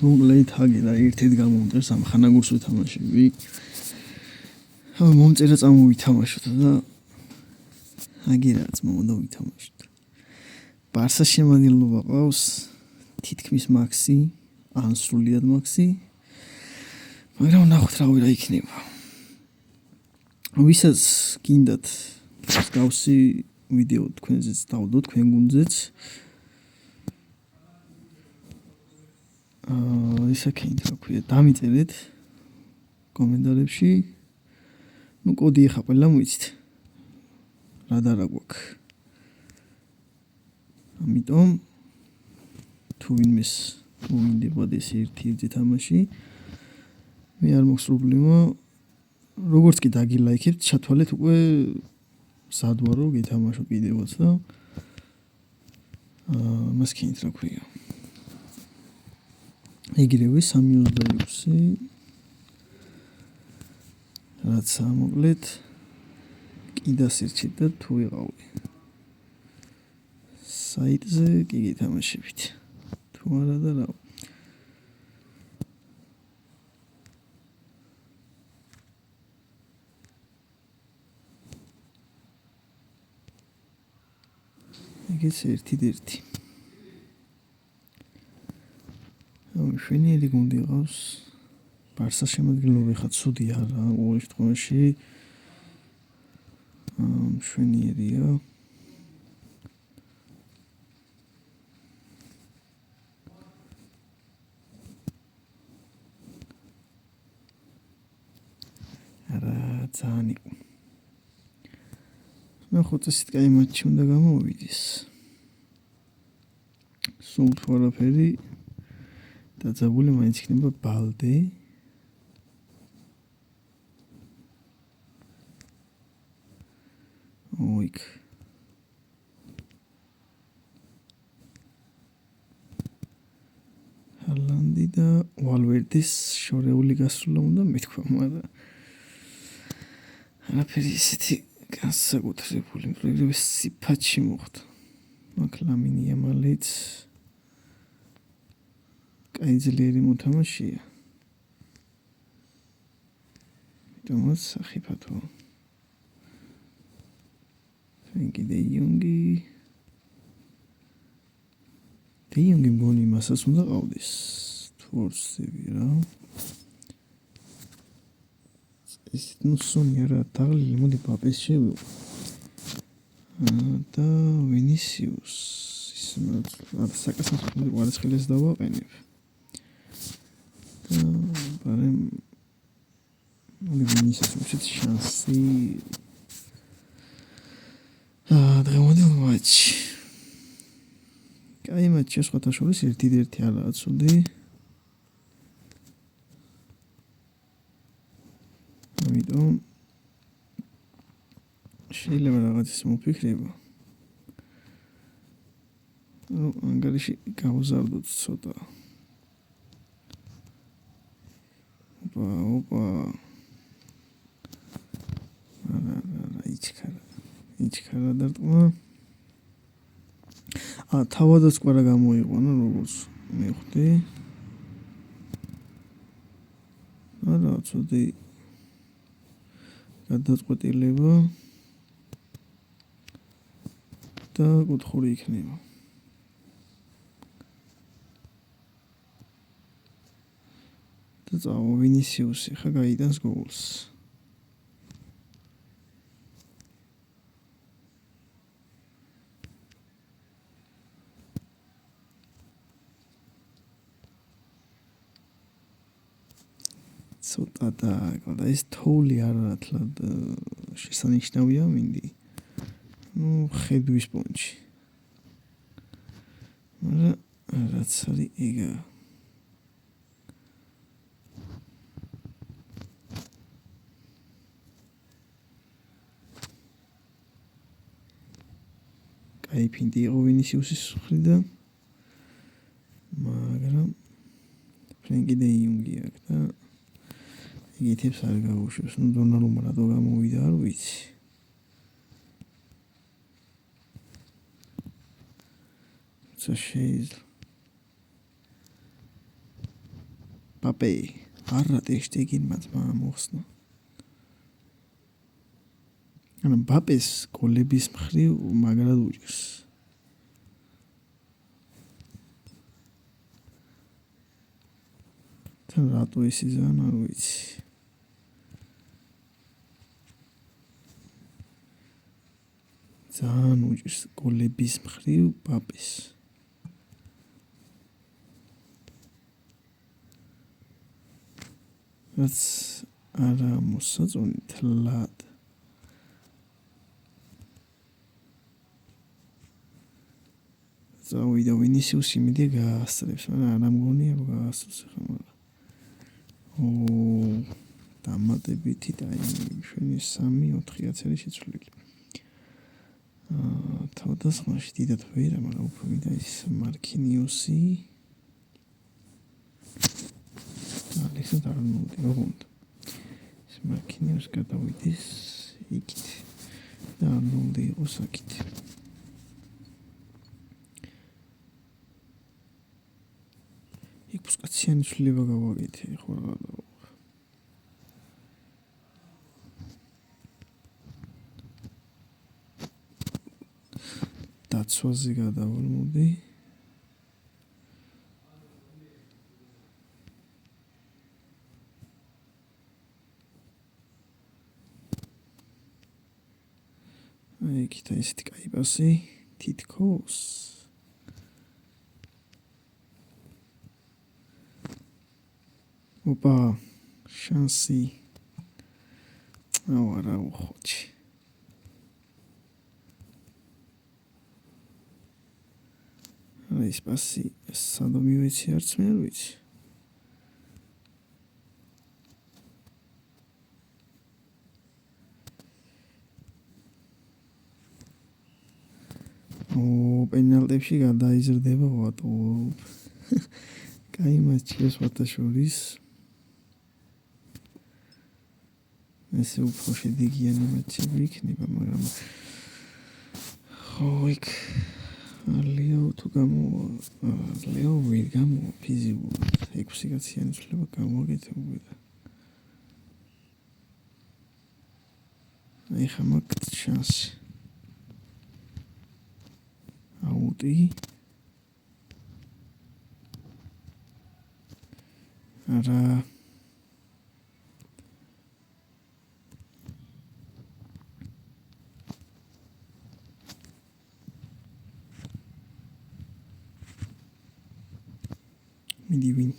მოკლედ ჰაგი და ერთ-ერთ გამომწერს ამ ხანაგურს ვეთამაშები. მომწერა წამოვითამაშოთ და ჰაგი რაც მომდა ვითამაშოთ. ბარსას შემადგენლობა ყავს თითქმის მაქსი, ან სრულიად მაქსი. მაგრამ ნახოთ რა ვირა იქნება. ვისაც გინდათ გავსი ვიდეო თქვენზეც დავდო თქვენ გუნდზეც. ისაკენ რა ქვია, დამიწერეთ კომენტარებში. ნუ კოდი ახლა ყველა მოიცით. რა დარა გვაქვს. ამიტომ თუ ვინმეს მოინდებოდეს ერთი თამაში მე არ მაქვს პრობლემა. როგორც კი დაგილაიქებთ, ჩათვალეთ უკვე სადვარო გეთამაშო კიდევაც და მას კიდე რა ქვია. ეგრევე 326 რაც მოკლედ კიდას ერჩით და თუ ვიყავი საიტზე კი გეთამაშებით. თუ არა და რა ეგეც ერთი. შვენიერი გუნდი ყავს. ბარსას შემადგენლობა ხა ცუდი არა, ყოველ შემთხვევაში შვენიერია. არა ძალიან იყო. მე ხო წესით კაი მატჩი უნდა გამოვიდეს. სულ ფორაფერი დაძაბული მაინც იქნება ბალდე. ოიქ. ჰალანდი და ვალვერდის შორეული გასვლა უნდა მეთქვა, მაგრამ არაფერი ისეთი განსაკუთრებული პროგრამები სიფათში მოხდა. მაგ ლამინი ამალიც კაი ძლიერი მოთამაშეა. თუმცა სახიფათო. ფრენკი დე იონგი მგონი მასაც უნდა ყავდეს. თორსები რა. ეს ნუ სონი არა დაღლილი მოდი პაპეს შევიღო. და ვინისიუს ის არა საკასახო ვარცხილეს დავაყენებ. მაგრამ ვინისიუს შანსი დღევანდელ მატჩი. კაი მატჩი სხვათა შორის ერთი არაა ცუდი. ამიტომ შეიძლება რაღაცის მოფიქრება. ანგარიში გავზარდოთ ცოტა. ოპა. არა, იჩქარა დარტყმა. თავადაც ყარა გამოიყვანა როგორც მივხვდი. არა, ცოტა გადაწყვეტილება და კუთხური იქნება. და წავა ვინისიუსი ხა გაიტანს გოლს. ცოტა და ეს თოვლი არათლად შესანიშნავია მინდი. ნუ ხედვის პონჩი. მაგრამ რაც არის ეგა. კაი ფინტი იყო ვინისიუსის მხრიდან. მაგრამ ფრენკი დე იონგი აქვს და იგეთებს არ გაუშვებს. ნუ დონარუმა რატო გამოვიდა არ ვიცი. შეიძლება პაპე არა ტეშტეგინმა ძმა მოხსნა. ანუ პაპეს გოლების მხრივ მაგრად უჭირს. თან რატო ეს იზან არ ვიცი. ძალიან უჭირს გოლების მხრივ პაპეს. რაც არა მოსაწონი თლად. წავიდა ვინისიუსი მიდი გაასწრებს, მაგრამ არ ამგონია რომ გაასწროს ახლა მაგრამ. დამატებითი ტაიმი ჩვენი 3-4 შეცვლილი. თავდასხმაში დიდად ვერა, მაგრამ უფრო მინდა ის მარკინიუსი. ალექსანდრ არნოლდი როგორ? ეს მარკინიუსი გადავიდეს იქით. და არნოლდი იყოს აქით. იქ პუსკაციანი ცვლილება გავაკეთე, ხო რა. დაცვაზე გადავალ მოდი. იქით ესეთი კაი პასი თითქოს. ოპა შანსი. არა უხოჩი. ეს პასი სადო მივეცი არც მე არ ვიცი. პენალტებში გადაიზრდება ვატო. კაი მატჩია შორის. ესე უფრო შედეგიანი მატჩები იქნება, მაგრამ ხო იქ ლეო თუ გამოვა, ლეო ვერ გამოვა ფიზიკურად, 6 კაციანი ცვლილება გამოგეთებული და აი ხა მაქვს შანსი. აუტი არა მიდი ვინ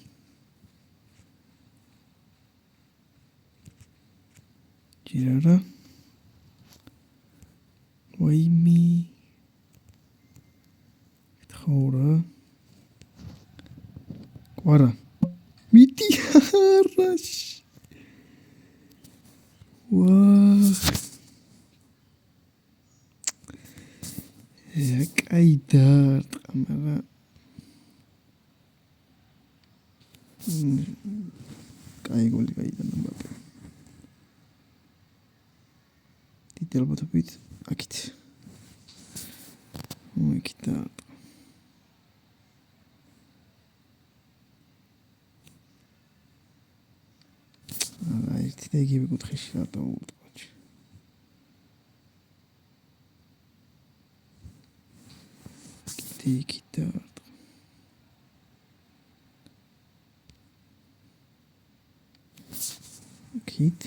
ჯირარა ვაიმი ხორა კვარა მიდი არაშ ვა კაი დარტყა მაგრამ კაი გოლი გაიტანა მბაპე. დიდი ალბათობით აქეთ. იქით და არა ერთი და იგივე კუთხეში რატო უვტყოჩი. კიდე იქით და იქით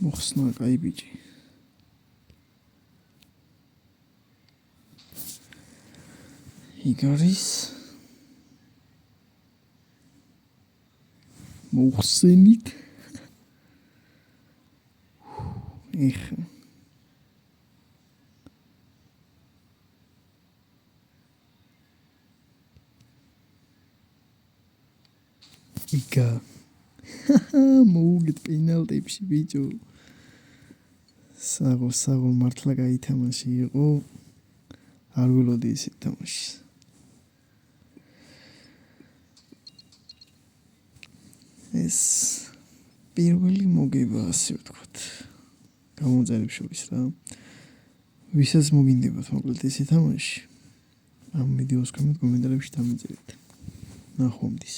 მოხსნა კაი ბიჭი. იგორის მოხსენით ეხა იგა მოუგეთ პენალტებში ბიჭო. საგო მართლა გაითამაში იყო. არ ვილოდი ისეთ თამაშს. ეს პირველი მოგება ასე ვთქვათ. გამოწერებს შორის რა. ვისაც მოგინდებათ მოკლედ ესე თამაში, ამ ვიდეოს კომენტარებში დამიწერეთ. ნახვამდის.